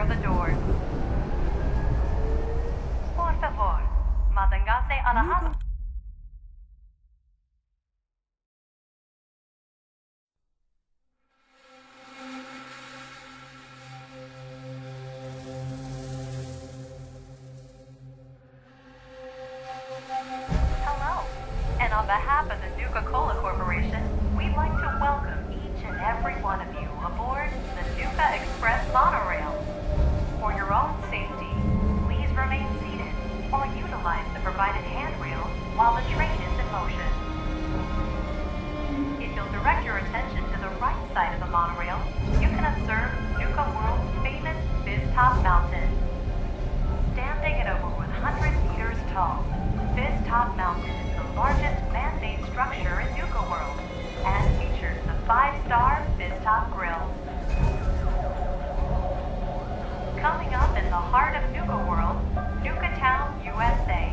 secure the doors. Por favor, manténgase alejado. Hello, and on behalf of the Nuka Corporation, we'd like to welcome each and every one of you aboard the Nuka Express monorail. For your own safety, please remain seated or utilize the provided handrail while the train is in motion. If you'll direct your attention to the right side of the monorail, you can observe Nuka World's famous Fizz-Top Mountain. Standing at over 100 meters tall, Fizz-Top Mountain is the largest man-made structure in Nuka World and features the 5-star Fizz-Top Grill. Coming up in the heart of Nuka World, Nuka Town, USA.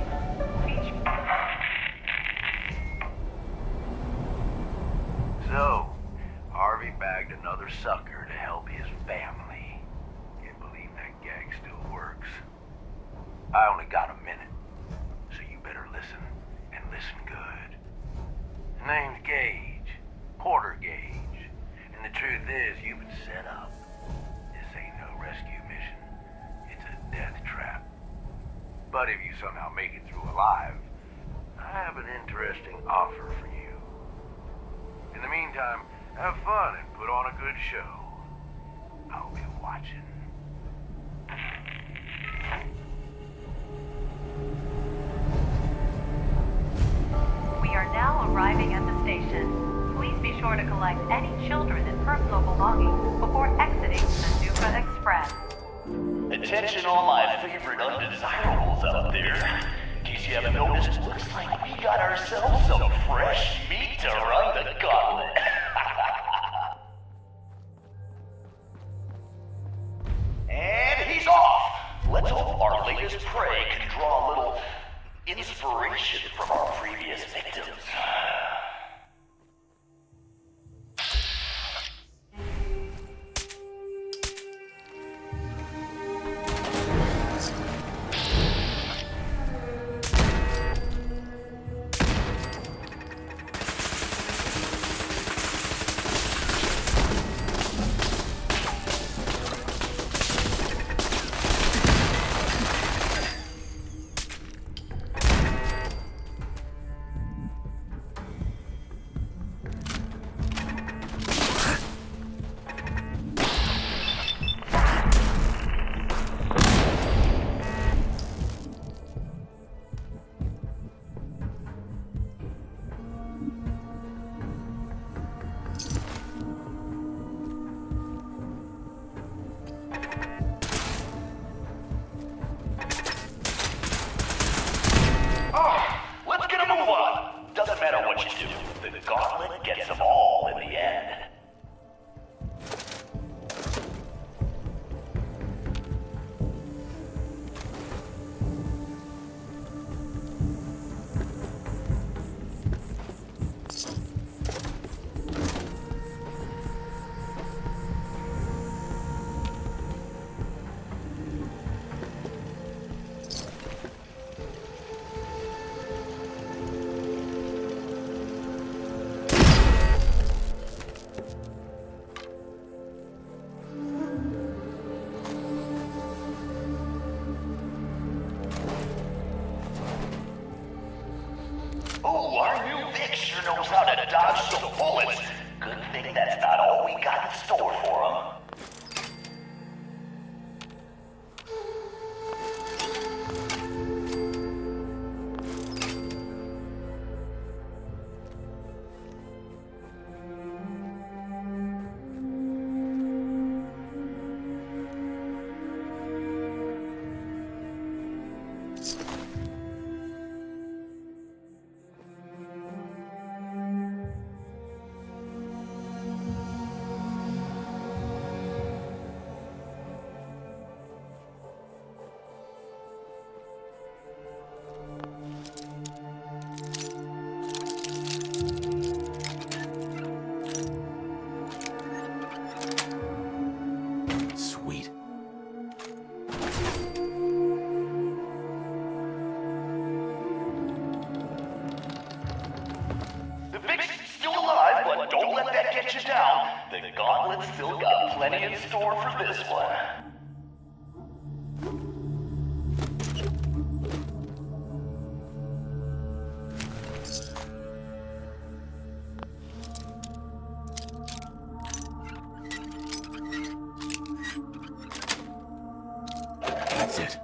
So, Harvey bagged another sucker to help his family. Can't believe that gag still works. I only got a minute, so you better listen, and listen good. His name's Gage, Porter Gage, and the truth is you've been set up. This ain't no rescue mission. It's a death trap. But if you somehow make it through alive, I have an interesting offer for you. In the meantime, have fun and put on a good show. I'll be watching. We are now arriving at the station. Please be sure to collect any children and personal belongings before exiting the Nuka Express. Attention all my favorite undesirables out there. In case you haven't noticed, looks like we got ourselves some fresh meat to run the gauntlet. And he's off! Let's hope our latest prey can draw a little inspiration from our previous victims. plenty in store for this one. That's it.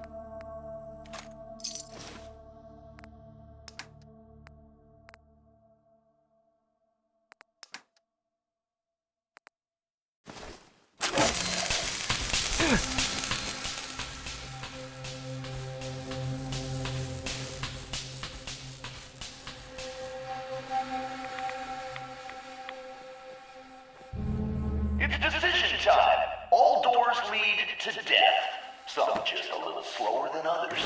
It's decision time. All doors lead to death. Some just a little slower than others.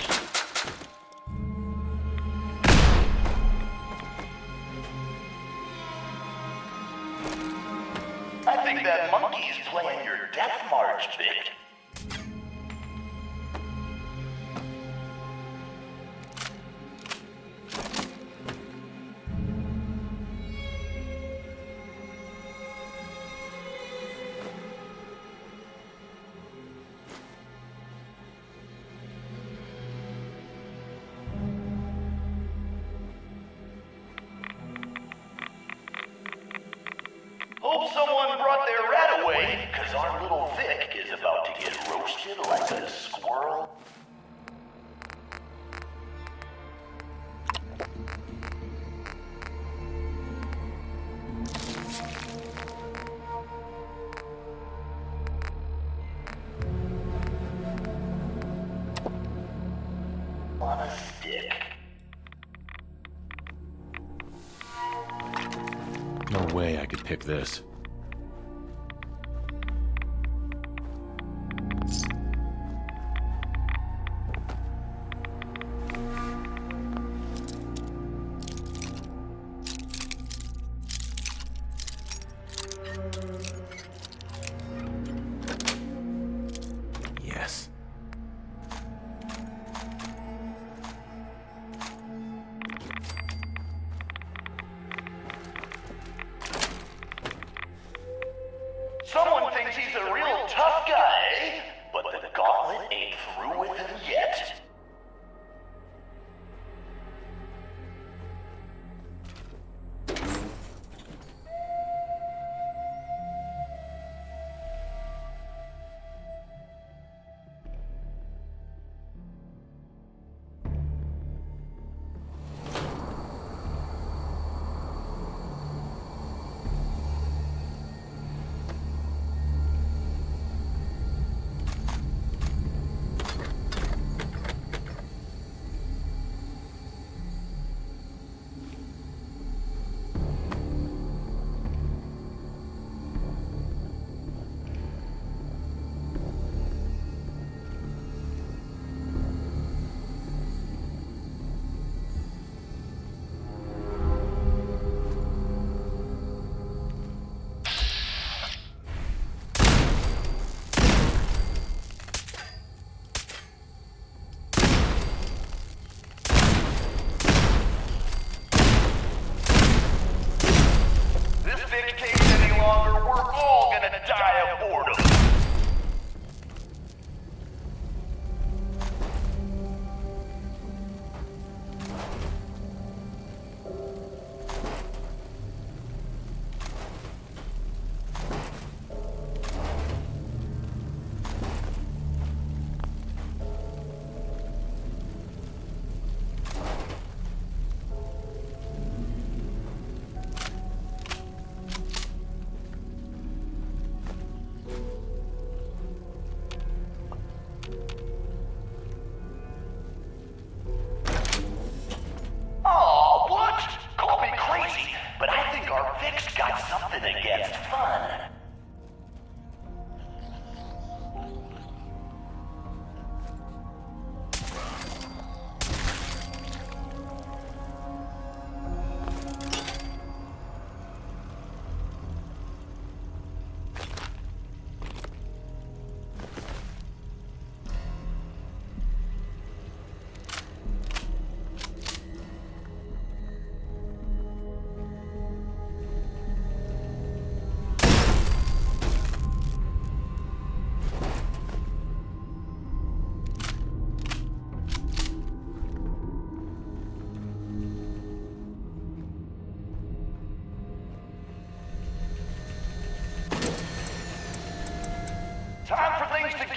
I think that monkey's playing your death march bit. Hope someone brought their rat away, cause our little Vic is about to get roasted like a squirrel. On a stick. No way I could pick this. Yes. Someone thinks he's a real tough guy, eh? But the gauntlet ain't through with him yet.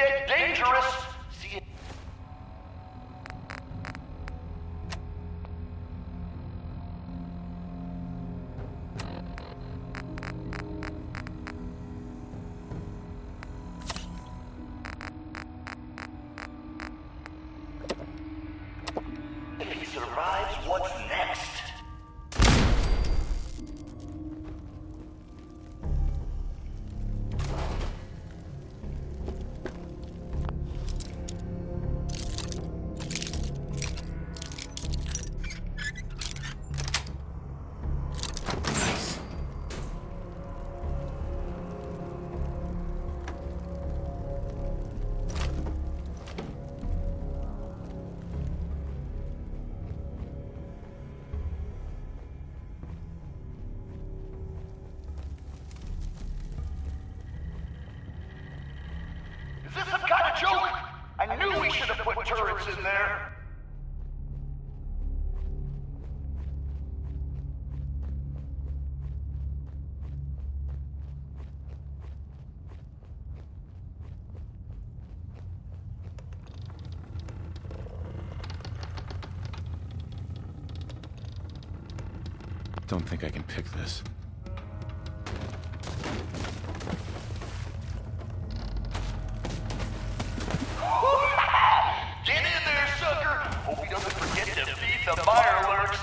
get dangerous. See you. If he survives, what's next? Is this some kind of joke? I knew we should have put turrets in there. Don't think I can pick this. Get in there, sucker! Hope he doesn't forget to feed the fire alerts.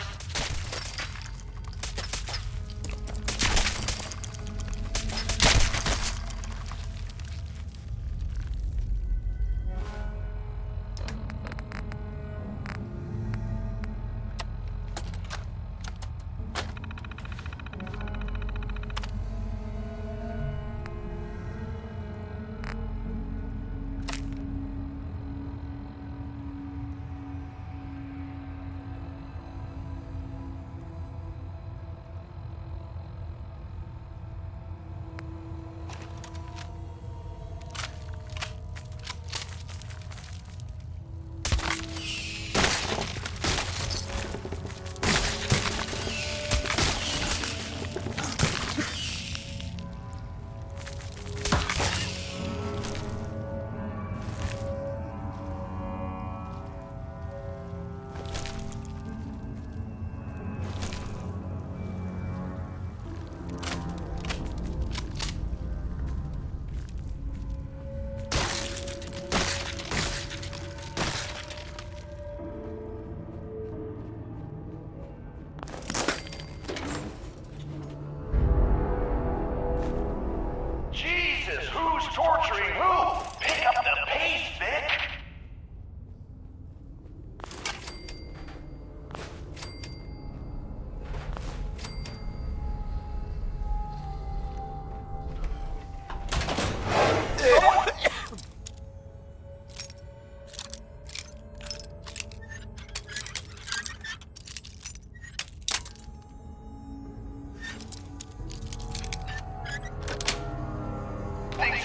Jesus, who's torturing who? Pick up the pace, Vic!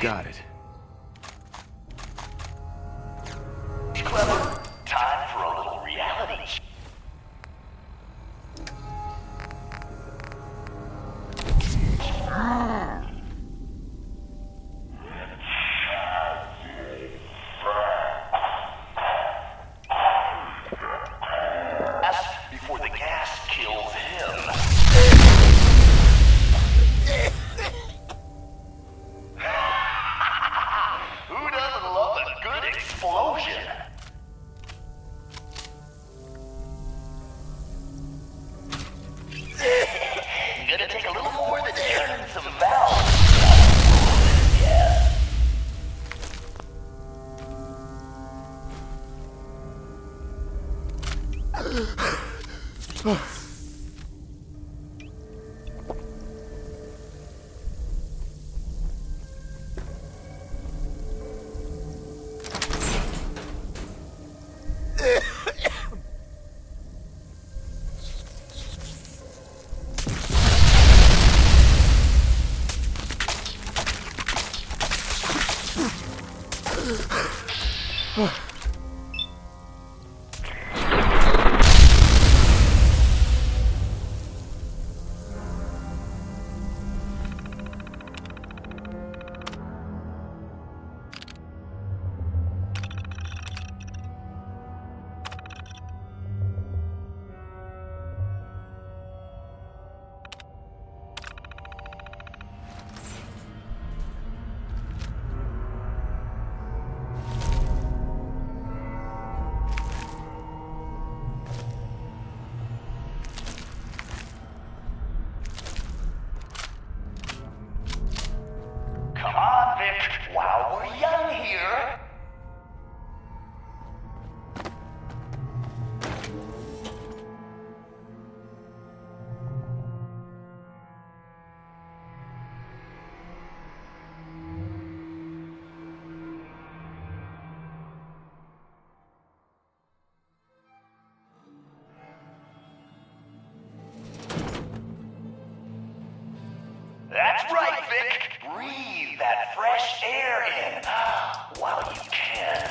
Got it. Clever. Time for a little reality check. Before the gas kills him. Who doesn't love a good explosion? Gonna take a little more than turning some valves. Yeah. Vic. Breathe that fresh air in while you can.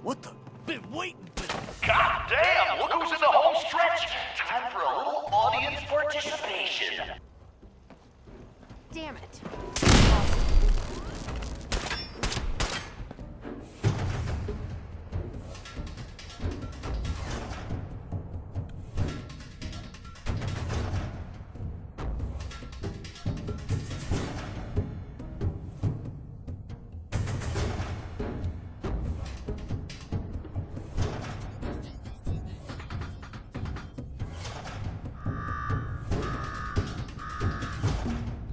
What the? Been waiting for... God damn, look who's in the home stretch. Time for a little audience participation. Damn it.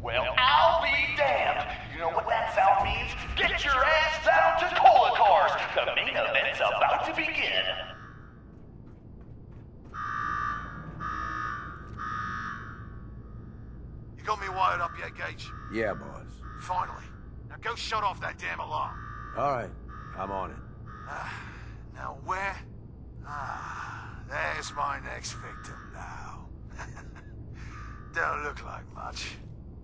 Well, I'll be damned. You know what that sound means? Get your ass down to Cola Cars. The main event's about to begin. You got me wired up yet, Gage? Yeah, boss. Finally. Now go shut off that damn alarm. All right, I'm on it. Now where? There's my next victim now. Don't look like much.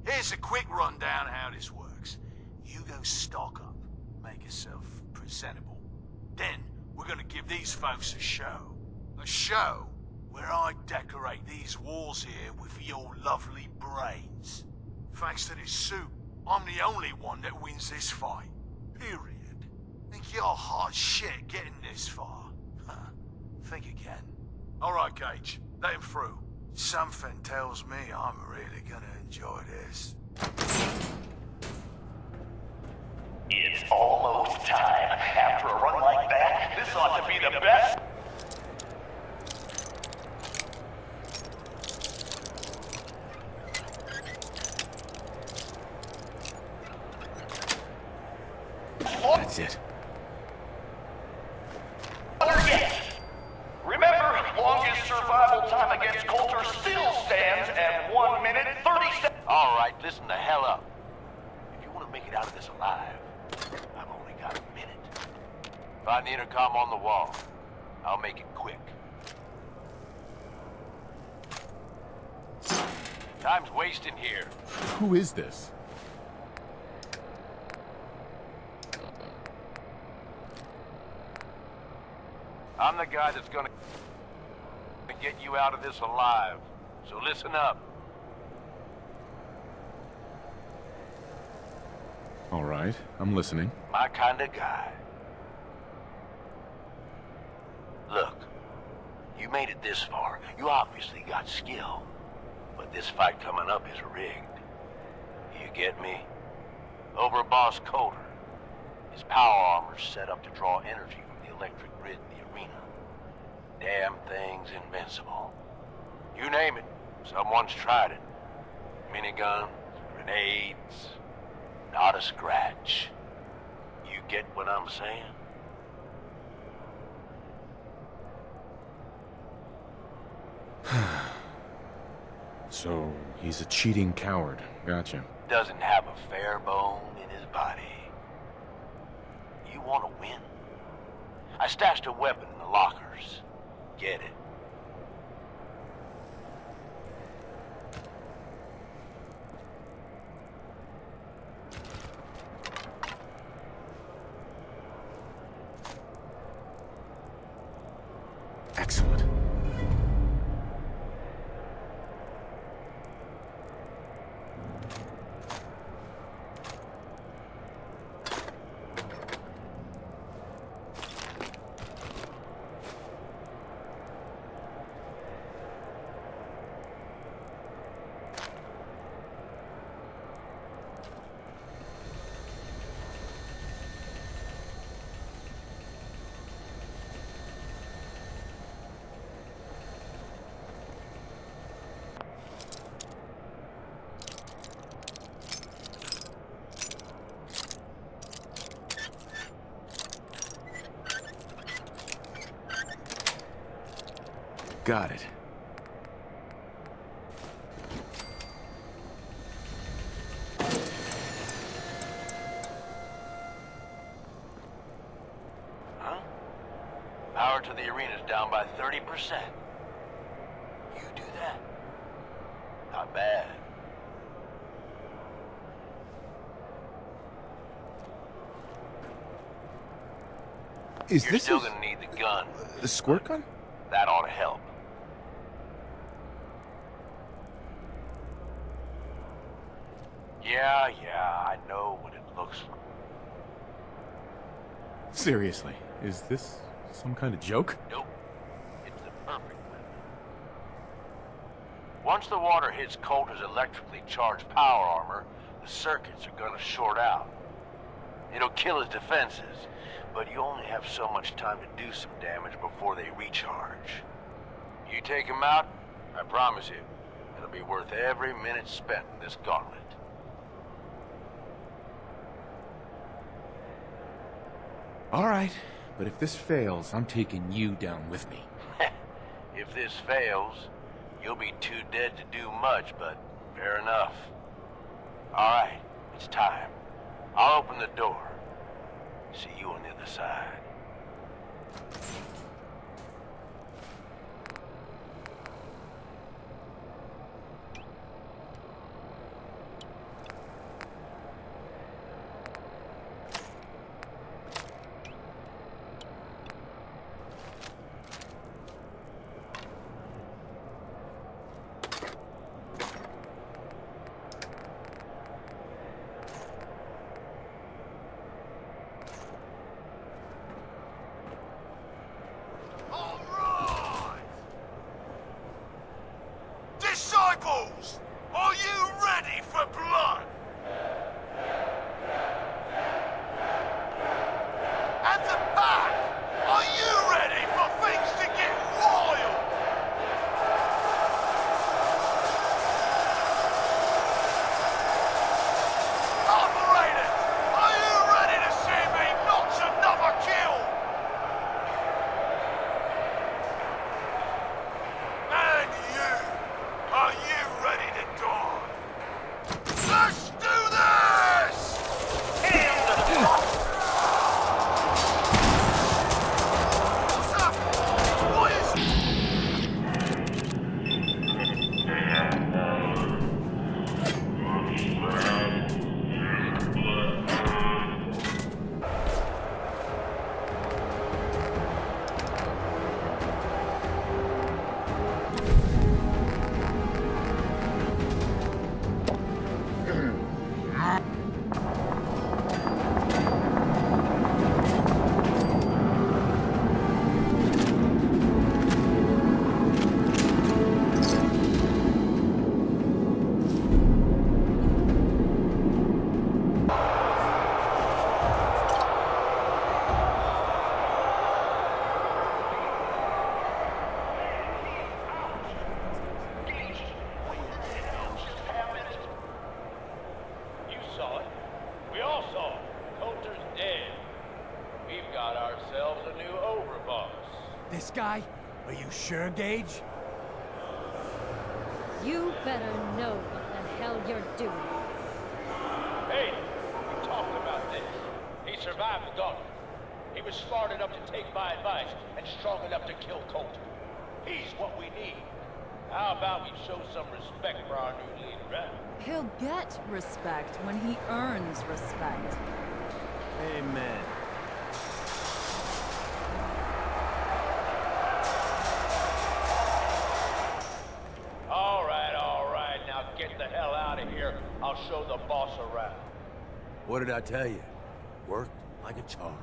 Here's a quick rundown how this works. You go stock up, make yourself presentable. Then we're gonna give these folks a show. A show where I decorate these walls here with your lovely brains. Thanks to this suit, I'm the only one that wins this fight. Period. Think you're hot shit getting this far? Think again. Alright, Gage. Let him through. Something tells me I'm really gonna enjoy this. It's almost time. After a run like that, this ought to be the best. That's it. Yet. Remember, longest survival time against Coulter still stands at 1 minute 30 seconds. All right, listen the hell up. If you want to make it out of this alive, I've only got a minute. Find the intercom on the wall. I'll make it quick. Time's wasting here. Who is this? I'm the guy that's gonna get you out of this alive. So listen up. All right, I'm listening. My kind of guy. Look, you made it this far. You obviously got skill. But this fight coming up is rigged. You get me? Over Boss Coulter. His power armor's set up to draw energy from the electric grid in the arena. Damn thing's invincible. You name it, someone's tried it. Miniguns, grenades, not a scratch. You get what I'm saying? So, he's a cheating coward. Gotcha. Doesn't have a fair bone in his body. You want to win? I stashed a weapon in the lockers. Get it. Excellent. Got it. Huh? Power to the arena's down by 30%. You do that? Not bad. Is You're this still gonna need the gun. the squirt gun? That ought to help. Yeah, I know what it looks like. Seriously, is this some kind of joke? Nope. It's the perfect weapon. Once the water hits Coulter's electrically charged power armor, the circuits are gonna short out. It'll kill his defenses, but you only have so much time to do some damage before they recharge. You take him out, I promise you, it'll be worth every minute spent in this gauntlet. All right, but if this fails, I'm taking you down with me. If this fails, you'll be too dead to do much, but fair enough. All right, it's time. I'll open the door. See you on the other side. All right! Disciples, are you ready for blood? At the back, are you ready for things to get wild? Operator, are you ready to see me notch another kill? And you, are you ready to die? Let's do this! What's up? What is You saw it. We all saw it. Coulter's dead. We've got ourselves a new overboss. This guy? Are you sure, Gage? You better know what the hell you're doing. Hey, we talked about this. He survived the gauntlet. He was smart enough to take my advice and strong enough to kill Coulter. He's what we need. How about we show some respect for our new leader, right? He'll get respect when he earns respect. Amen. All right. Now get the hell out of here. I'll show the boss around. What did I tell you? Worked like a charm.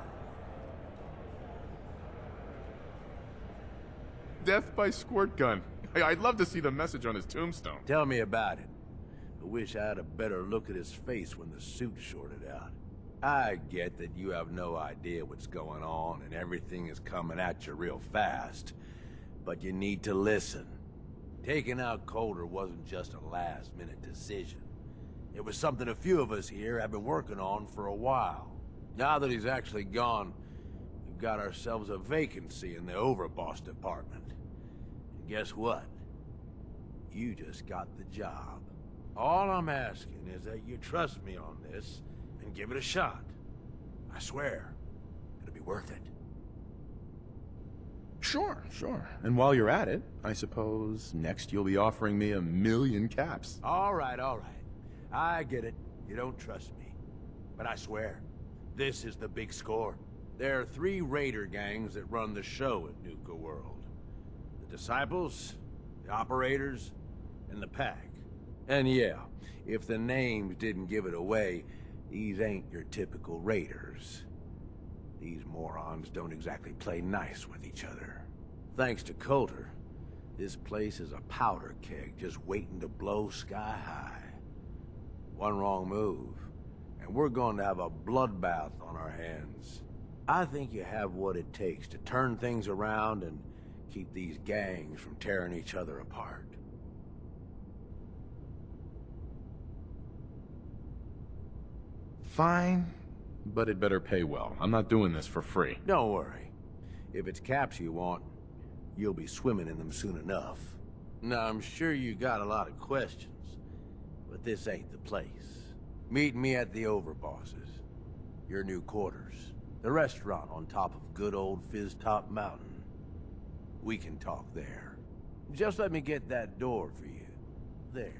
Death by squirt gun. I'd love to see the message on his tombstone. Tell me about it. I wish I had a better look at his face when the suit shorted out. I get that you have no idea what's going on and everything is coming at you real fast. But you need to listen. Taking out Coulter wasn't just a last-minute decision. It was something a few of us here have been working on for a while. Now that he's actually gone, we've got ourselves a vacancy in the overboss department. Guess what? You just got the job. All I'm asking is that you trust me on this and give it a shot. I swear, it'll be worth it. Sure, sure. And while you're at it, I suppose next you'll be offering me 1,000,000 caps. All right, all right. I get it. You don't trust me. But I swear, this is the big score. There are 3 raider gangs that run the show at Nuka World. The Disciples, the Operators, and the Pack. And yeah, if the names didn't give it away, these ain't your typical raiders. These morons don't exactly play nice with each other. Thanks to Coulter, this place is a powder keg just waiting to blow sky high. One wrong move, and we're going to have a bloodbath on our hands. I think you have what it takes to turn things around and keep these gangs from tearing each other apart. Fine, but it better pay well. I'm not doing this for free. Don't worry. If it's caps you want, you'll be swimming in them soon enough. Now, I'm sure you got a lot of questions, but this ain't the place. Meet me at the Overbosses, your new quarters, the restaurant on top of good old Fizz Top Mountain. We can talk there. Just let me get that door for you. There.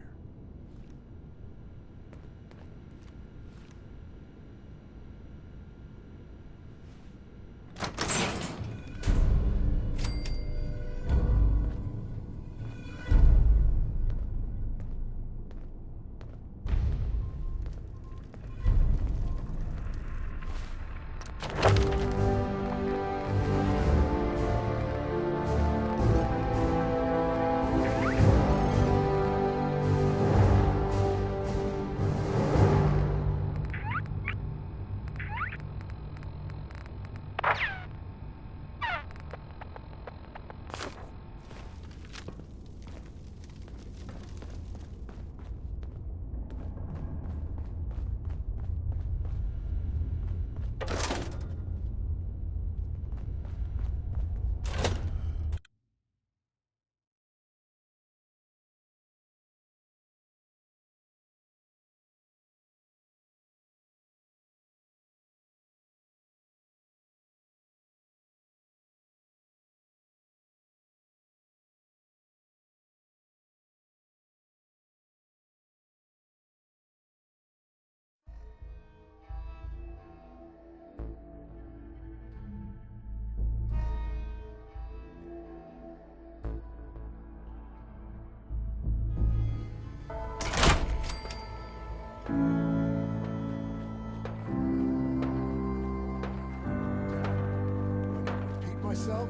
Myself?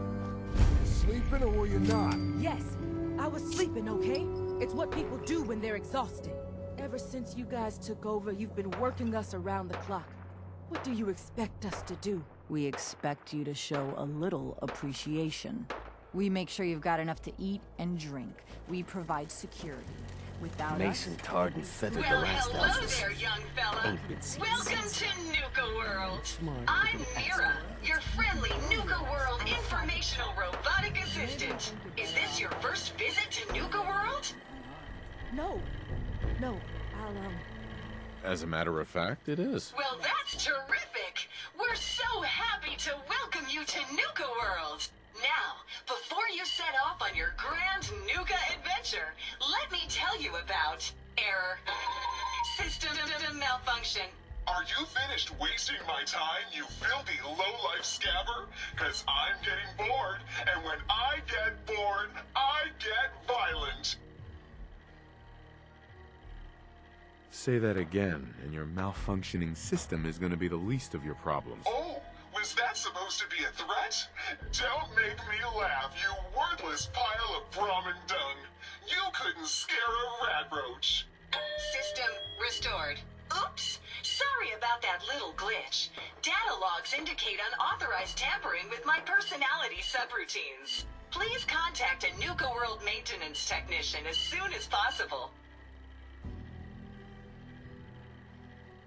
You sleeping or were you not? Yes, I was sleeping, okay? It's what people do when they're exhausted. Ever since you guys took over, you've been working us around the clock. What do you expect us to do? We expect you to show a little appreciation. We make sure you've got enough to eat and drink. We provide security. Without Mason us, tarred and feathered the last outfit. There, young fella. Welcome to Nuka World. I'm Mira, your friendly Nuka World informational robotic assistant. Is this your first visit to Nuka World? No. No, As a matter of fact, it is. Well, that's terrific. We're so happy to welcome you to Nuka World. Now, before you set off on your grand Nuka adventure, let me tell you about error, system malfunction. Are you finished wasting my time, you filthy low-life scabber? Cause I'm getting bored, and when I get bored, I get violent. Say that again, and your malfunctioning system is going to be the least of your problems. Oh, was that supposed to be a threat? Don't make me laugh, you worthless pile of Brahmin dung. You couldn't scare a rat roach. System restored. Oops, sorry about that little glitch. Data logs indicate unauthorized tampering with my personality subroutines. Please contact a Nuka World maintenance technician as soon as possible.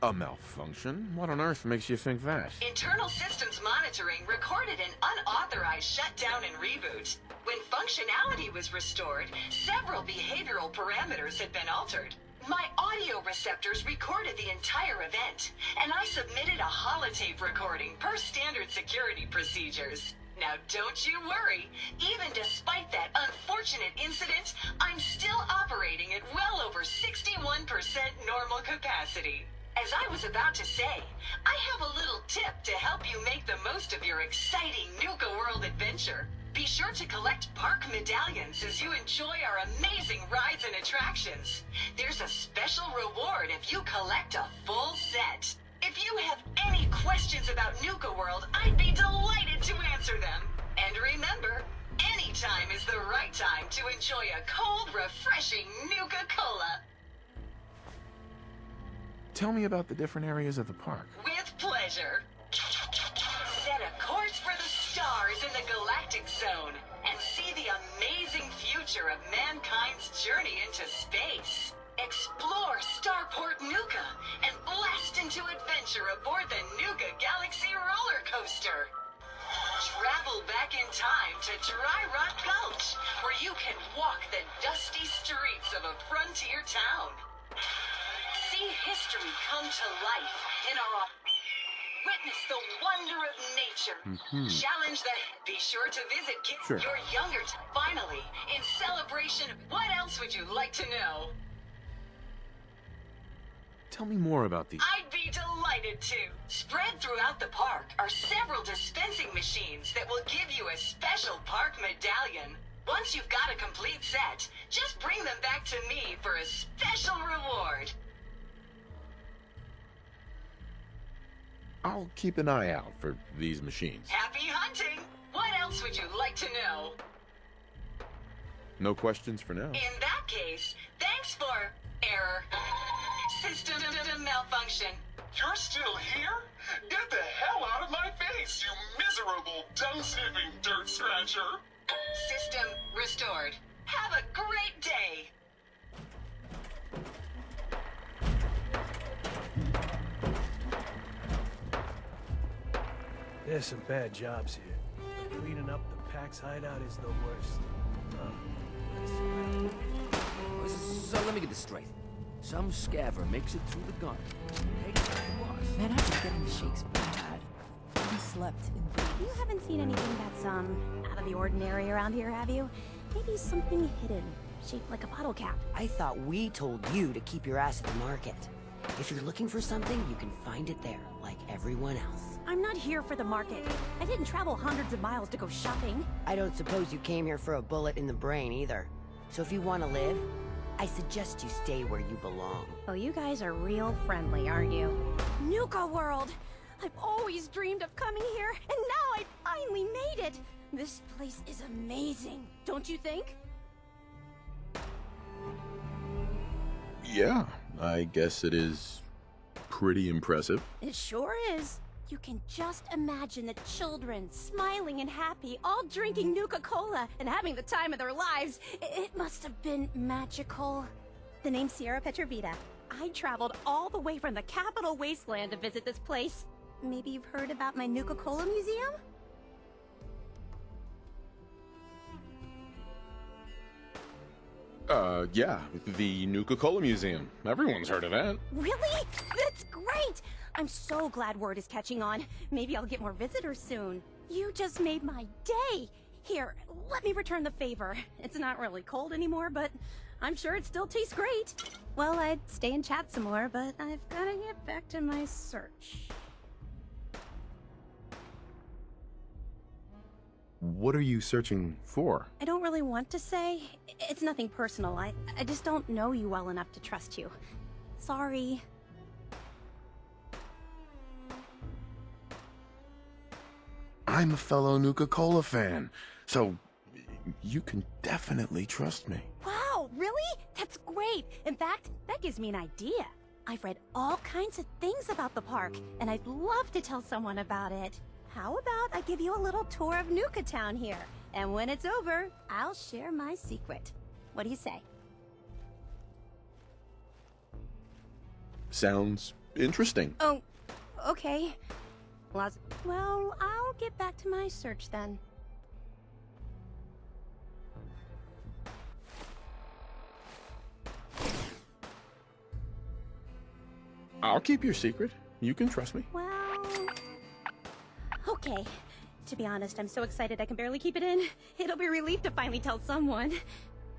A malfunction? What on earth makes you think that? Internal systems monitoring recorded an unauthorized shutdown and reboot. When functionality was restored, several behavioral parameters had been altered. My audio receptors recorded the entire event, and I submitted a holotape recording per standard security procedures. Now don't you worry, even despite that unfortunate incident, I'm still operating at well over 61% normal capacity. As I was about to say, I have a little tip to help you make the most of your exciting Nuka World adventure. Be sure to collect park medallions as you enjoy our amazing rides and attractions. There's a special reward if you collect a full set. If you have any questions about Nuka World, I'd be delighted to answer them. And remember, any time is the right time to enjoy a cold, refreshing Nuka-Cola. Tell me about the different areas of the park. With pleasure. Set a course for the stars in the galactic zone and see the amazing future of mankind's journey into space. Explore Starport Nuka and blast into adventure aboard the Nuka Galaxy roller coaster. Travel back in time to Dry Rock Gulch, where you can walk the dusty streets of a frontier town. See history come to life in our... Witness the wonder of nature. Challenge the... Be sure to visit kids your younger time. Finally, in celebration, what else would you like to know? Tell me more about the... I'd be delighted to. Spread throughout the park are several dispensing machines that will give you a special park medallion. Once you've got a complete set, just bring them back to me for a special reward. I'll keep an eye out for these machines. Happy hunting! What else would you like to know? No questions for now. In that case, thanks for... error. System malfunction. You're still here? Get the hell out of my face, you miserable, dung-sniffing dirt scratcher! System restored. Have a great day! There's some bad jobs here. Cleaning up the Pax hideout is the worst. So let me get this straight. Some scaver makes it through the gun. Takes out the boss. Man, I'm getting the shakes bad. I slept in bed. You haven't seen anything that's, out of the ordinary around here, have you? Maybe something hidden, shaped like a bottle cap. I thought we told you to keep your ass at the market. If you're looking for something, you can find it there, like everyone else. I'm not here for the market. I didn't travel hundreds of miles to go shopping. I don't suppose you came here for a bullet in the brain, either. So if you want to live, I suggest you stay where you belong. Oh, you guys are real friendly, aren't you? Nuka World! I've always dreamed of coming here, and now I finally made it! This place is amazing, don't you think? Yeah, I guess it is pretty impressive. It sure is. You can just imagine the children smiling and happy, all drinking Nuka-Cola and having the time of their lives. It must have been magical. The name's Sierra Petrovita. I traveled all the way from the capital wasteland to visit this place. Maybe you've heard about my Nuka-Cola museum? Yeah, the Nuka-Cola Museum. Everyone's heard of that. Really? That's great! I'm so glad word is catching on. Maybe I'll get more visitors soon. You just made my day! Here, let me return the favor. It's not really cold anymore, but I'm sure it still tastes great. Well, I'd stay and chat some more, but I've gotta get back to my search. What are you searching for? I don't really want to say. It's nothing personal. I just don't know you well enough to trust you. Sorry. I'm a fellow Nuka-Cola fan, so you can definitely trust me. Wow, really? That's great. In fact, that gives me an idea. I've read all kinds of things about the park, and I'd love to tell someone about it. How about I give you a little tour of Nuka Town here, and when it's over, I'll share my secret. What do you say? Sounds interesting. Oh, okay. Well, I'll get back to my search then. I'll keep your secret. You can trust me. Well... Okay. To be honest, I'm so excited I can barely keep it in. It'll be a relief to finally tell someone.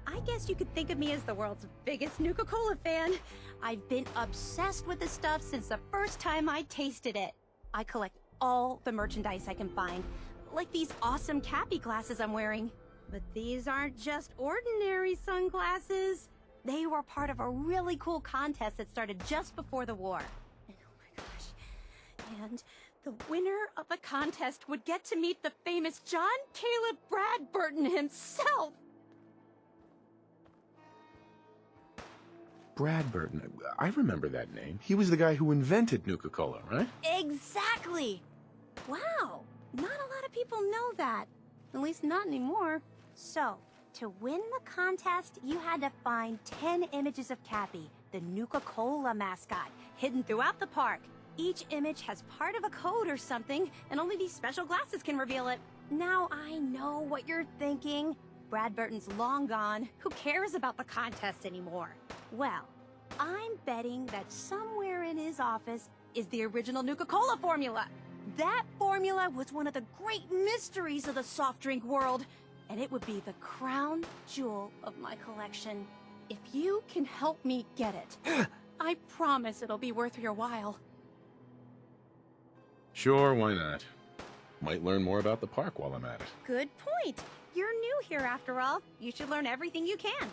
I guess you could think of me as the world's biggest Nuka Cola fan. I've been obsessed with this stuff since the first time I tasted it. I collect all the merchandise I can find, like these awesome Cappy glasses I'm wearing. But these aren't just ordinary sunglasses. They were part of a really cool contest that started just before the war. And oh my gosh. And the winner of the contest would get to meet the famous John Caleb Bradburton himself. Bradburton. I remember that name. He was the guy who invented Nuka Cola, right? Exactly. Wow. Not a lot of people know that. At least not anymore. So, to win the contest, you had to find 10 images of Cappy, the Nuka Cola mascot, hidden throughout the park. Each image has part of a code or something, and only these special glasses can reveal it. Now I know what you're thinking. Bradburton's long gone. Who cares about the contest anymore? Well, I'm betting that somewhere in his office is the original Nuka Cola formula. That formula was one of the great mysteries of the soft drink world, and it would be the crown jewel of my collection. If you can help me get it, I promise it'll be worth your while. Sure, why not? Might learn more about the park while I'm at it. Good point. You're new here after all. You should learn everything you can.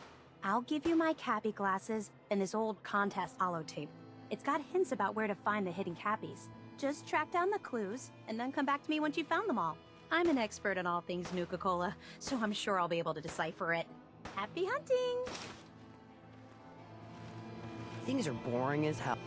I'll give you my Cappy glasses and this old contest holotape. It's got hints about where to find the hidden Cappies. Just track down the clues, and then come back to me once you've found them all. I'm an expert in all things Nuka Cola, so I'm sure I'll be able to decipher it. Happy hunting! Things are boring as hell.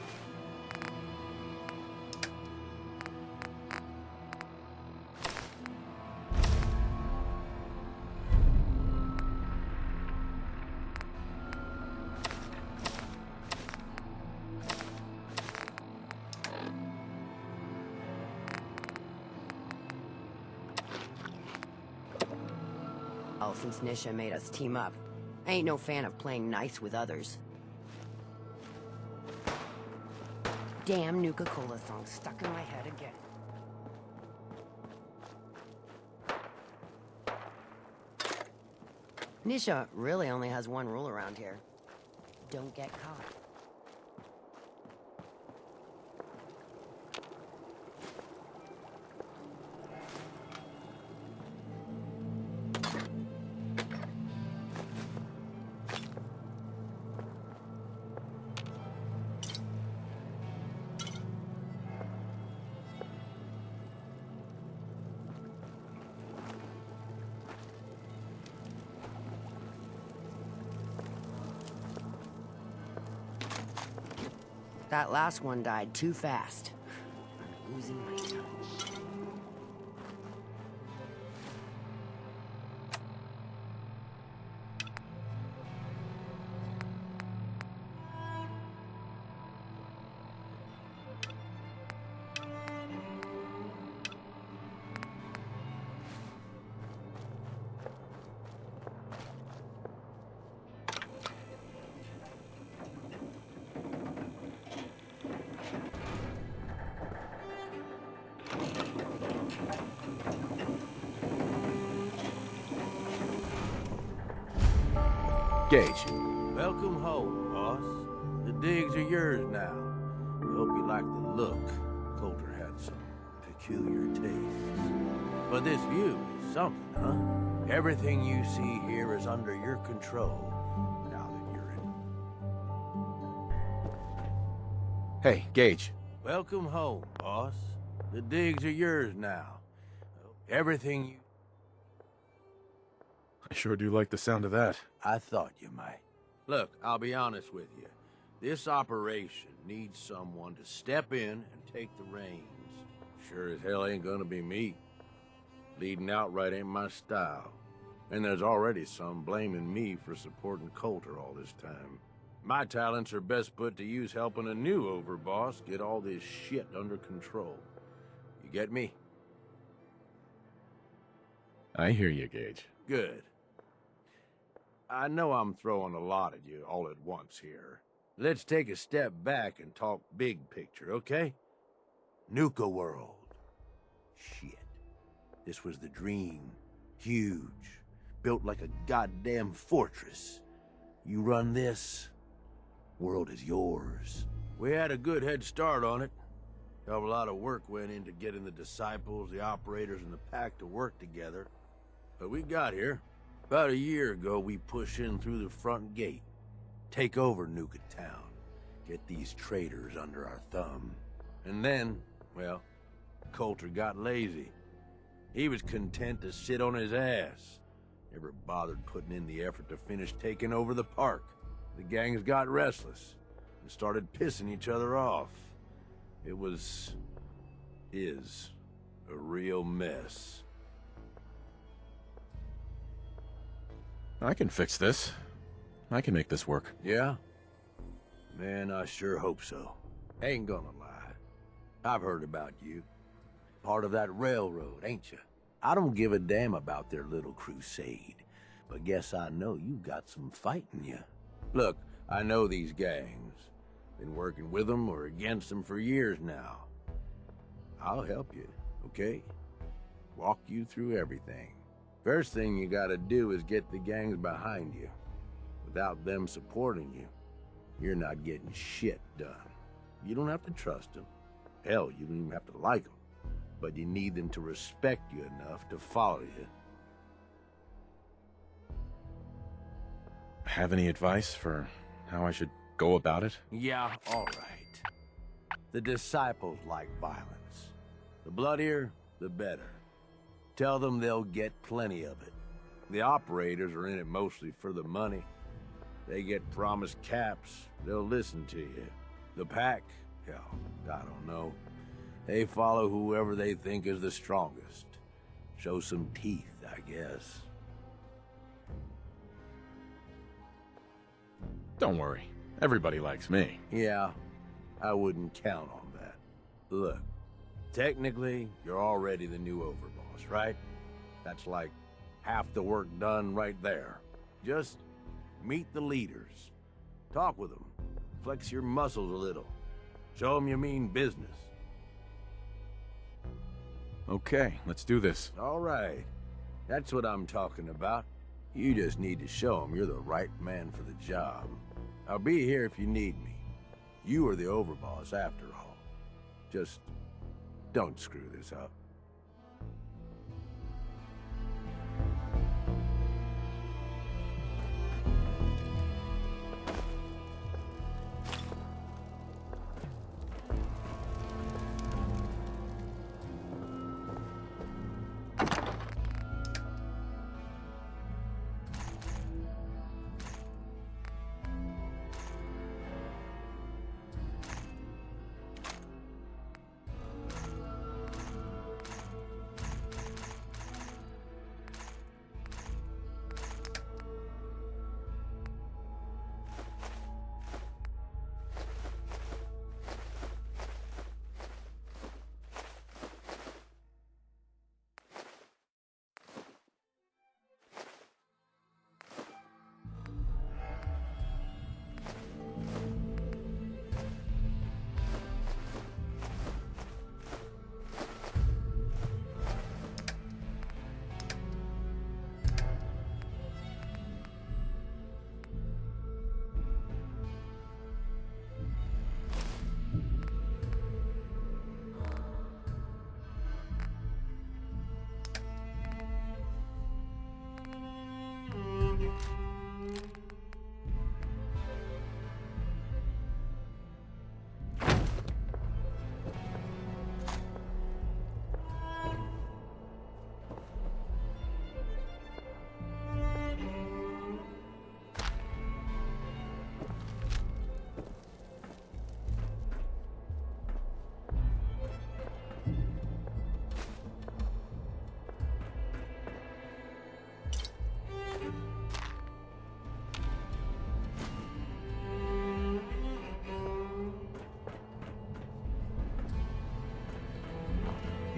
Since Nisha made us team up. I ain't no fan of playing nice with others. Damn Nuka Cola song stuck in my head again. Nisha really only has one rule around here. Don't get caught. That last one died too fast. I'm losing my touch. Gage. Welcome home, boss. The digs are yours now. We hope you like the look. Coulter had some peculiar tastes. But this view is something, huh? Everything you see here is under your control, now that you're in. Hey, Gage. Welcome home, boss. The digs are yours now. Everything you... I sure do like the sound of that. I thought you might. Look, I'll be honest with you. This operation needs someone to step in and take the reins. Sure as hell ain't gonna be me. Leading outright ain't my style. And there's already some blaming me for supporting Coulter all this time. My talents are best put to use helping a new overboss get all this shit under control. You get me? I hear you, Gage. Good. I know I'm throwing a lot at you all at once here. Let's take a step back and talk big picture, okay? Nuka World. Shit. This was the dream. Huge. Built like a goddamn fortress. You run this, world is yours. We had a good head start on it. Hell of a lot of work went into getting the disciples, the operators, and the pack to work together. But we got here. About a year ago, we push in through the front gate. Take over Nuka Town. Get these traitors under our thumb. And then, well, Coulter got lazy. He was content to sit on his ass. Never bothered putting in the effort to finish taking over the park. The gangs got restless and started pissing each other off. It is a real mess. I can fix this. I can make this work. Yeah? Man, I sure hope so. Ain't gonna lie. I've heard about you. Part of that railroad, ain't you? I don't give a damn about their little crusade, but guess I know you got some fight in you. Look, I know these gangs. Been working with them or against them for years now. I'll help you, okay? Walk you through everything. First thing you gotta do is get the gangs behind you. Without them supporting you, you're not getting shit done. You don't have to trust them. Hell, you don't even have to like them. But you need them to respect you enough to follow you. Have any advice for how I should go about it? Yeah, all right. The disciples like violence. The bloodier, the better. Tell them they'll get plenty of it. The operators are in it mostly for the money. They get promised caps, they'll listen to you. The pack, hell, I don't know. They follow whoever they think is the strongest. Show some teeth, I guess. Don't worry. Everybody likes me. Yeah, I wouldn't count on that. Look, technically, you're already the new overboss, right? That's like half the work done right there. Just meet the leaders. Talk with them. Flex your muscles a little. Show them you mean business. Okay, let's do this. All right. That's what I'm talking about. You just need to show them you're the right man for the job. I'll be here if you need me. You are the overboss after all. Just don't screw this up.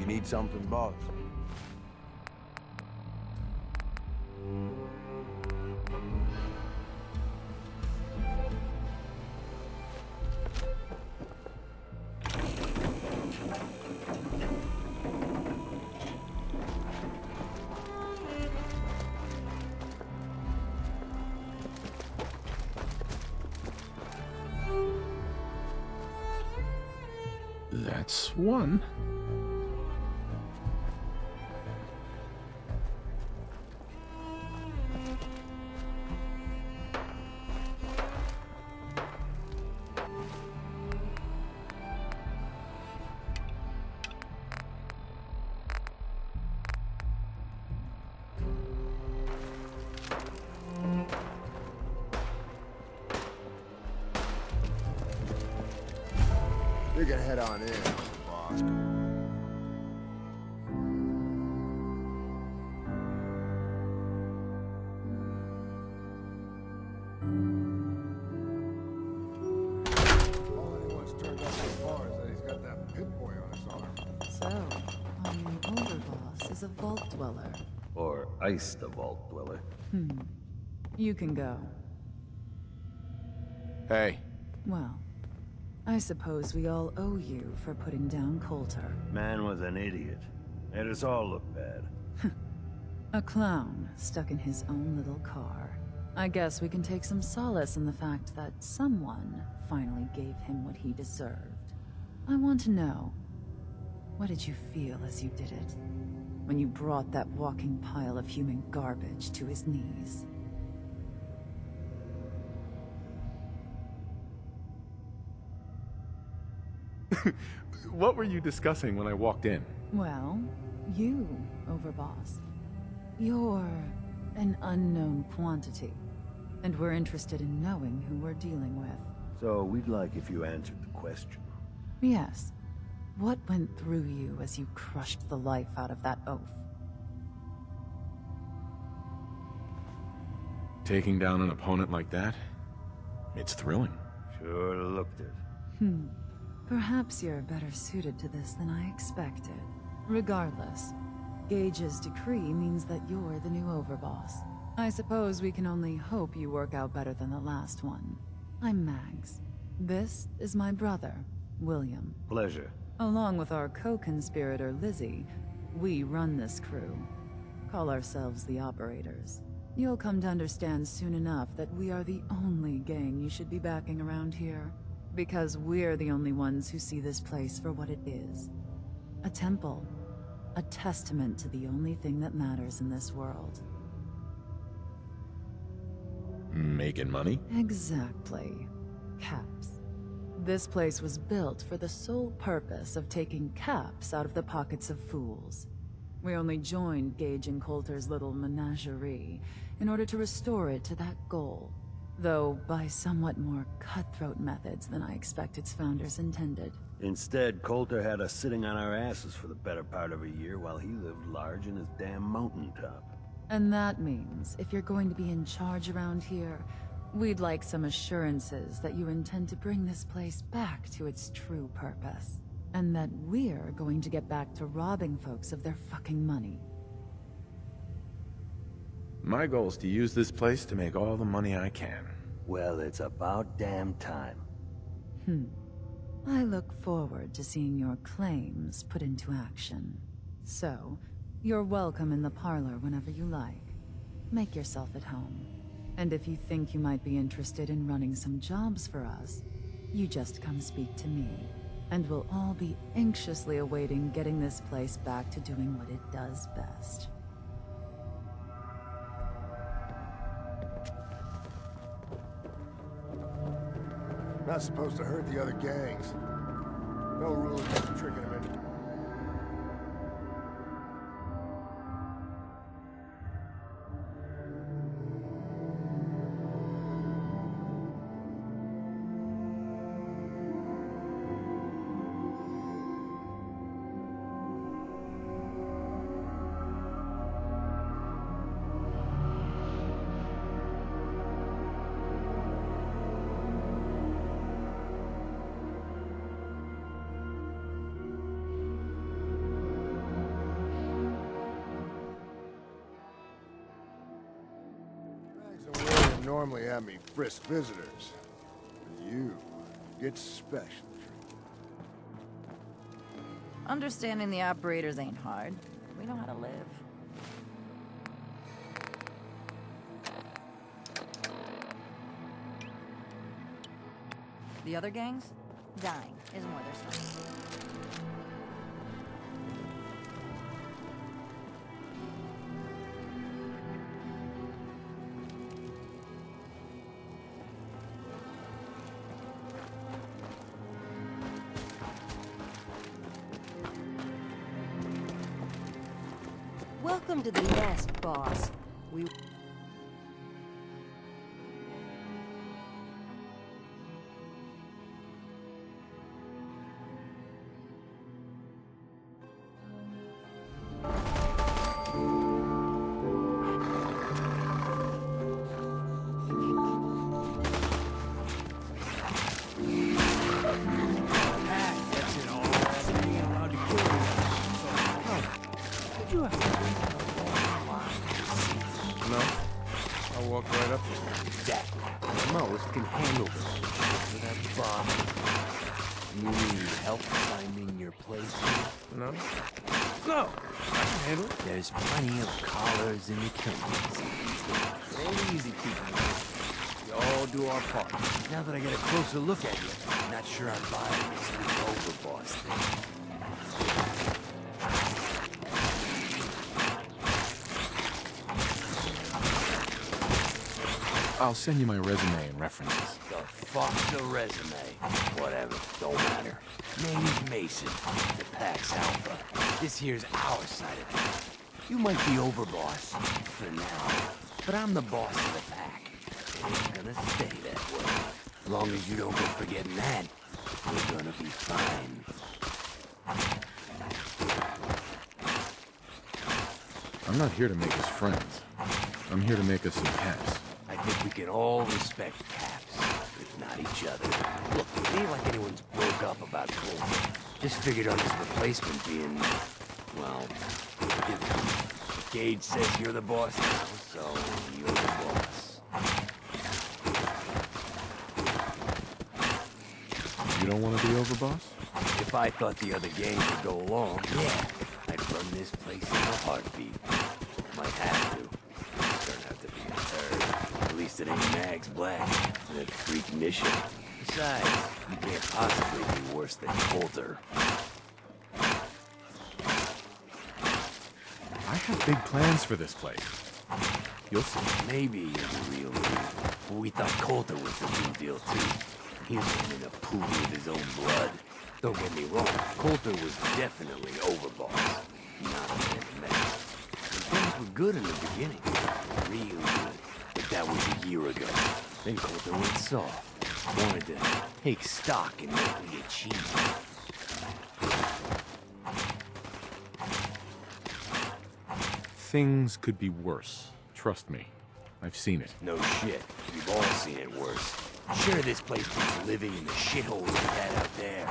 Need something, boss? That's one. You can head on in, boss. All anyone's turned up so far is that he's got that pit boy on his arm. So, our new overboss is a vault dweller. Or iced the vault dweller. You can go. Hey. Well, I suppose we all owe you for putting down Coulter. Man was an idiot. Made us all look bad. A clown stuck in his own little car. I guess we can take some solace in the fact that someone finally gave him what he deserved. I want to know, what did you feel as you did it? When you brought that walking pile of human garbage to his knees? What were you discussing when I walked in? Well, you, Overboss. You're an unknown quantity, and we're interested in knowing who we're dealing with. So we'd like if you answered the question. Yes. What went through you as you crushed the life out of that oaf? Taking down an opponent like that? It's thrilling. Sure looked it. Perhaps you're better suited to this than I expected. Regardless, Gage's decree means that you're the new overboss. I suppose we can only hope you work out better than the last one. I'm Mags. This is my brother, William. Pleasure. Along with our co-conspirator, Lizzie, we run this crew. Call ourselves the Operators. You'll come to understand soon enough that we are the only gang you should be backing around here. Because we're the only ones who see this place for what it is. A temple. A testament to the only thing that matters in this world. Making money? Exactly. Caps. This place was built for the sole purpose of taking caps out of the pockets of fools. We only joined Gage and Coulter's little menagerie in order to restore it to that goal. Though by somewhat more cutthroat methods than I expect its founders intended. Instead, Coulter had us sitting on our asses for the better part of a year while he lived large in his damn mountaintop. And that means, if you're going to be in charge around here, we'd like some assurances that you intend to bring this place back to its true purpose. And that we're going to get back to robbing folks of their fucking money. My goal is to use this place to make all the money I can. Well, it's about damn time. I look forward to seeing your claims put into action. So, you're welcome in the parlor whenever you like. Make yourself at home. And if you think you might be interested in running some jobs for us, you just come speak to me. And we'll all be anxiously awaiting getting this place back to doing what it does best. Not supposed to hurt the other gangs. No rule against tricking them into... normally have me frisk visitors. But you get special treatment. Understanding the operators ain't hard. We know how to live. The other gangs? Dying is more their story. Welcome to the nest, boss. We... No? I'll walk right up to him. Exactly. Most can handle this. Without bother. You need help finding your place here? No? No! I can handle it. There's plenty of collars in the kennels. It ain't easy keeping it. We all do our part. Now that I get a closer look at you, I'm not sure I'm buying this new overboss thing. I'll send you my resume and references. The fuck's a resume? Whatever, don't matter. Name's Mason, the Pax Alpha. This here's our side of it. You might be overboss, for now, but I'm the boss of the pack. And it's gonna stay that way. As long as you don't go forgetting that, we're gonna be fine. I'm not here to make us friends. I'm here to make us some caps. I think we can all respect Caps, if not each other. Look, it ain't like anyone's broke up about Colton. Just figured on his replacement being, well, different. Gage says you're the boss now, so you're the boss. You don't want to be overboss? If I thought the other gang could go along, yeah, I'd run this place in a heartbeat. Might have to. Turn out to be a third. At least it ain't Mags Black, that freak mission. Besides, you can't possibly be worse than Coulter. I have big plans for this place. You'll see. Maybe you're the real deal. But we thought Coulter was the real deal, too. He was in a pool with his own blood. Don't get me wrong, Coulter was definitely overboss. Not a man of metal. And things were good in the beginning. Real good. But that was a year ago. Then Coulter went soft. Wanted to take stock in what we achieved. Things could be worse. Trust me. I've seen it. No shit. We've all seen it worse. Sure, this place beats living in the shitholes we had out there.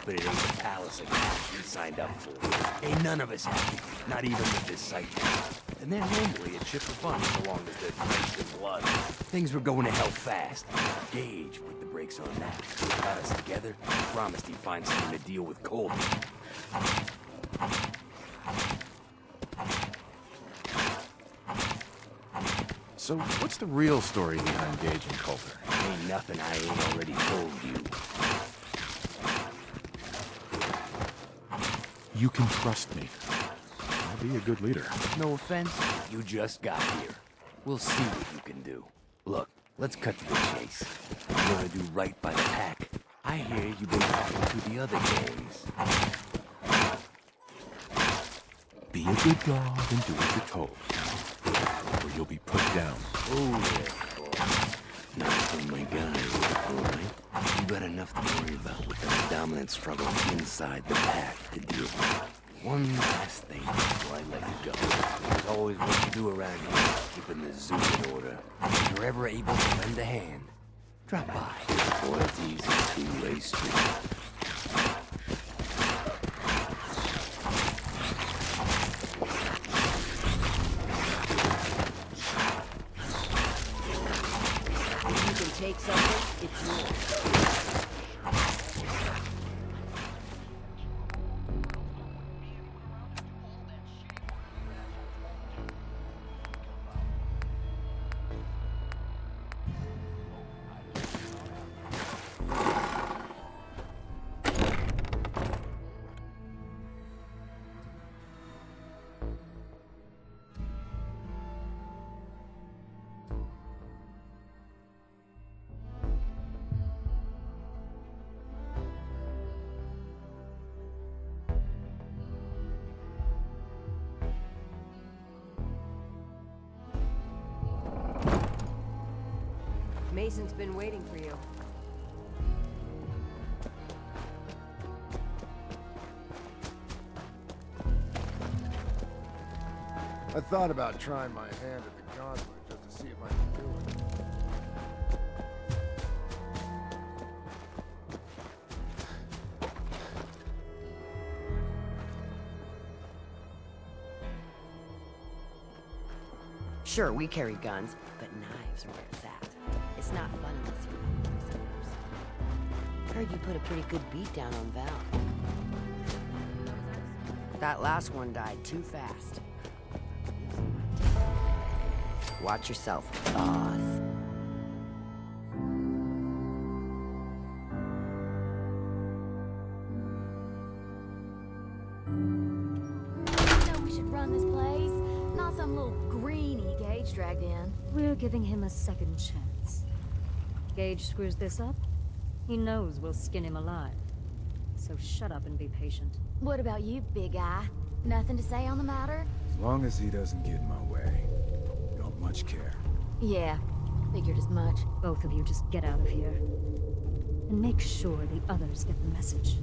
But it ain't the palace of cash we signed up for. Ain't none of us happy. Not even the disciples. And they're normally a chip of fun so long as they're drenched in blood. Things were going to hell fast. Gage put the brakes on that. Got us together and promised he'd find something to deal with Colton. So, what's the real story behind Gage and Coulter? Ain't nothing I ain't already told you. You can trust me. I'll be a good leader. No offense, you just got here. We'll see what you can do. Look, let's cut to the chase. You want to do right by the pack. I hear you've been talking to the other gangs. Be a good dog and do what you're told. Or you'll be put down. Oh, yeah, boss. Not from my guys, all right? You got enough to worry about with the dominant struggle inside the pack to deal with. One last thing before I let you go. There's always what to do around here, keeping the zoo in order. If you're ever able to lend a hand, drop by. Loyalty's a two-way street. take something, it's yours. Mason's been waiting for you. I thought about trying my hand at the gauntlet just to see if I could do it. Sure, we carry guns, but knives are where it's at. It's not fun unless you're one of those. Heard you put a pretty good beat down on Val. That last one died too fast. Watch yourself, boss. You know we should run this place, not some little greenie Gage dragged in. We're giving him a second chance. Gage screws this up, he knows we'll skin him alive. So shut up and be patient. What about you, big eye? Nothing to say on the matter? As long as he doesn't get in my way. Don't much care. Yeah, figured as much. Both of you just get out of here. And make sure the others get the message.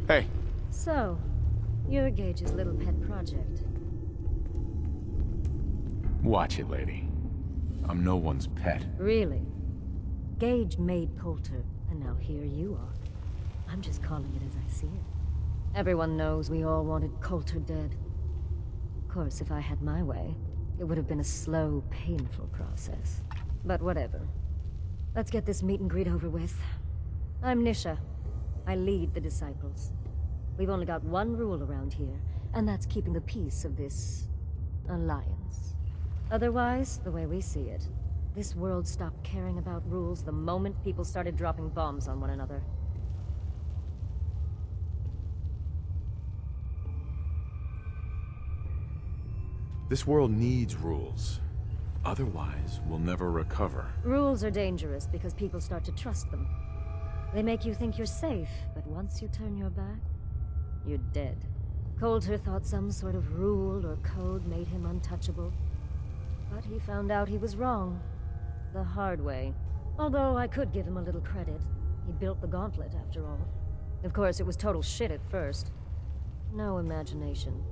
Hey. So, you're Gage's little pet project. Watch it, lady. I'm no one's pet. Really? Gage made Coulter, and now here you are. I'm just calling it as I see it. Everyone knows we all wanted Coulter dead. Of course, if I had my way, it would have been a slow, painful process. But whatever. Let's get this meet and greet over with. I'm Nisha. I lead the Disciples. We've only got one rule around here, and that's keeping the peace of this alliance. Otherwise, the way we see it, this world stopped caring about rules the moment people started dropping bombs on one another. This world needs rules. Otherwise, we'll never recover. Rules are dangerous because people start to trust them. They make you think you're safe, but once you turn your back, you're dead. Coulter thought some sort of rule or code made him untouchable. But he found out he was wrong. The hard way. Although I could give him a little credit. He built the gauntlet, after all. Of course, it was total shit at first. No imagination.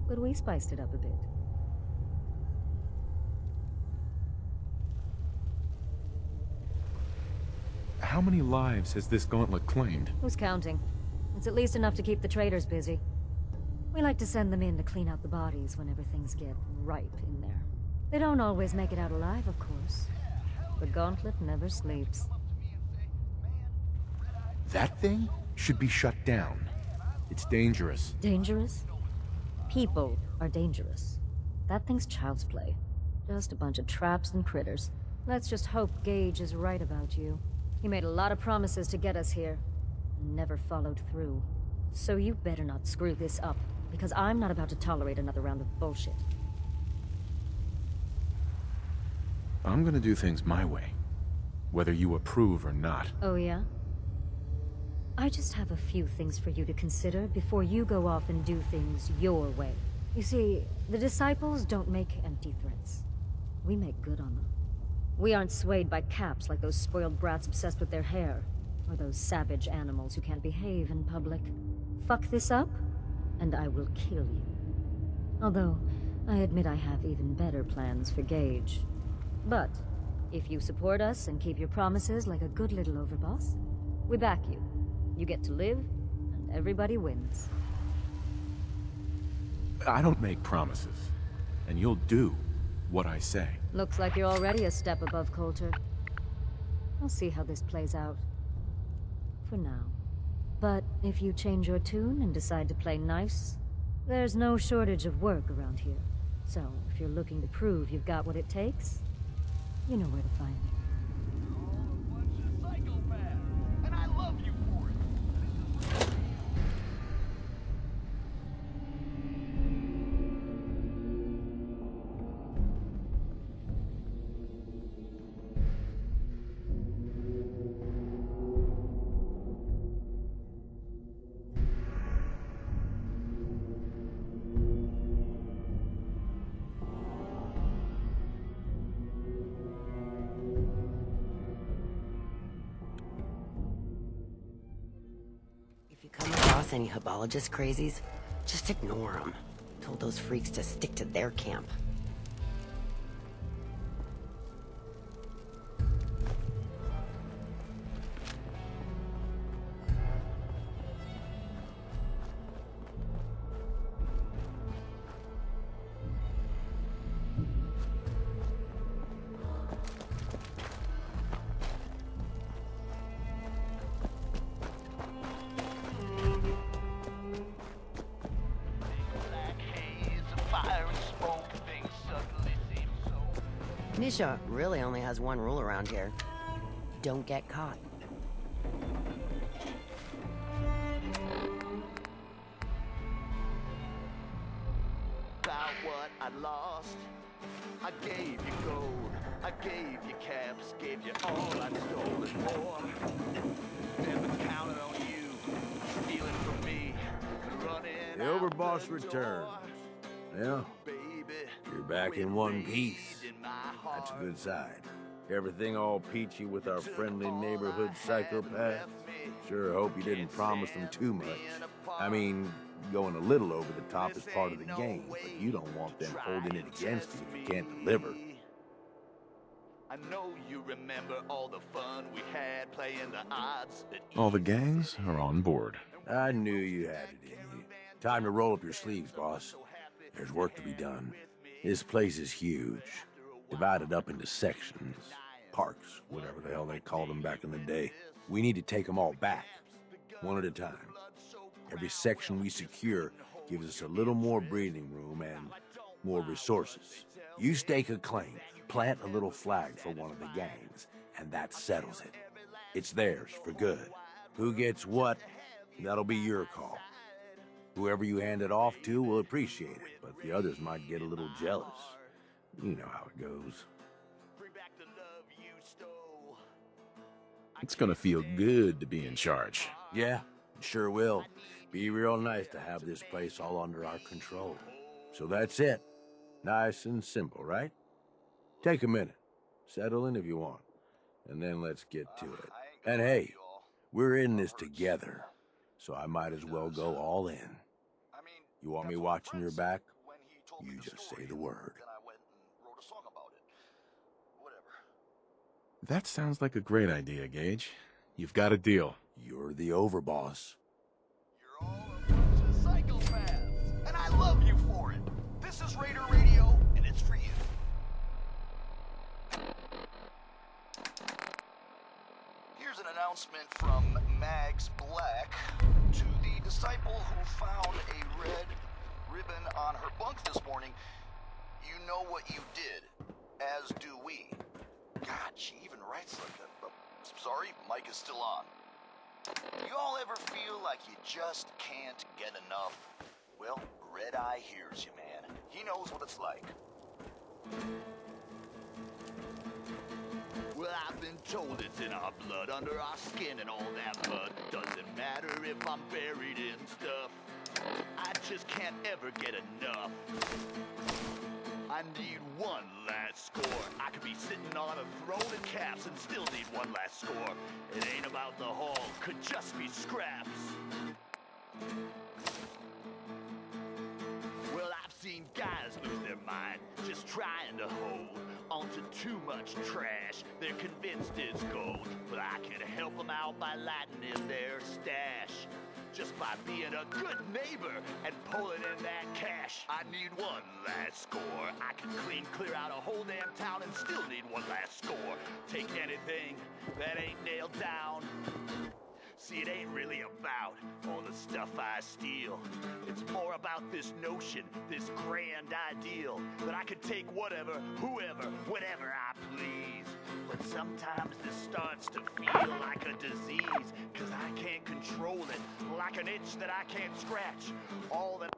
But we spiced it up a bit. How many lives has this gauntlet claimed? Who's counting? It's at least enough to keep the traders busy. We like to send them in to clean out the bodies whenever things get ripe in there. They don't always make it out alive, of course. The gauntlet never sleeps. That thing should be shut down. It's dangerous. Dangerous? People are dangerous. That thing's child's play. Just a bunch of traps and critters. Let's just hope Gage is right about you. He made a lot of promises to get us here, and never followed through. So you better not screw this up, because I'm not about to tolerate another round of bullshit. I'm gonna do things my way, whether you approve or not. Oh yeah? I just have a few things for you to consider before you go off and do things your way. You see, the Disciples don't make empty threats. We make good on them. We aren't swayed by caps like those spoiled brats obsessed with their hair, or those savage animals who can't behave in public. Fuck this up, and I will kill you. Although, I admit I have even better plans for Gage. But, if you support us and keep your promises like a good little overboss, we back you. You get to live, and everybody wins. I don't make promises. And you'll do what I say. Looks like you're already a step above Coulter. I'll see how this plays out. For now. But if you change your tune and decide to play nice, there's no shortage of work around here. So, if you're looking to prove you've got what it takes, you know where to find me. And I love you for it. If you come across any Hibologist crazies, just ignore them. Told those freaks to stick to their camp. Misha really only has one rule around here. Don't get caught. About what I lost, I gave you gold, I gave you caps, gave you all I'd stolen more. Never counted on you, stealing from me, running. The overboss returns. Yeah, you're back in one piece. That's a good sign. Everything all peachy with our friendly neighborhood psychopaths? Sure hope you didn't promise them too much. I mean, going a little over the top is part of the game, but you don't want them holding it against you if you can't deliver. I know you remember all the fun we had playing the odds. All the gangs are on board. I knew you had it in you. Time to roll up your sleeves, boss. There's work to be done. This place is huge. Divided up into sections. Parks, whatever the hell they called them back in the day. We need to take them all back. One at a time. Every section we secure gives us a little more breathing room and more resources. You stake a claim, plant a little flag for one of the gangs, and that settles it. It's theirs for good. Who gets what, that'll be your call. Whoever you hand it off to will appreciate it, but the others might get a little jealous. You know how it goes. It's gonna feel good to be in charge. Yeah, it sure will. Be real nice to have this place all under our control. So that's it. Nice and simple, right? Take a minute. Settle in if you want. And then let's get to it. And hey, we're in this together. So I might as well go all in. You want me watching your back? You just say the word. That sounds like a great idea, Gage. You've got a deal. You're the overboss. You're all a bunch of psychopaths, and I love you for it. This is Raider Radio, and it's for you. Here's an announcement from Mags Black to the disciple who found a red ribbon on her bunk this morning. You know what you did, as do we. God, she even writes like that. Sorry, mic is still on. You all ever feel like you just can't get enough? Well, Red Eye hears you, man. He knows what it's like. Well, I've been told it's in our blood, under our skin and all that mud. Doesn't matter if I'm buried in stuff. I just can't ever get enough. I need one last score. I could be sitting on a throne in caps and still need one last score. It ain't about the haul, could just be scraps. Well, I've seen guys lose their mind, just trying to hold onto too much trash they're convinced is gold. But I can help them out by lighting in their stash. Just by being a good neighbor and pulling in that cash. I need one last score. I can clear out a whole damn town and still need one last score. Take anything that ain't nailed down. See, it ain't really about all the stuff I steal. It's more about this notion, this grand ideal, that I could take whatever, whoever, whenever I please. But sometimes this starts to feel like a disease, 'cause I can't control it, like an itch that I can't scratch. All that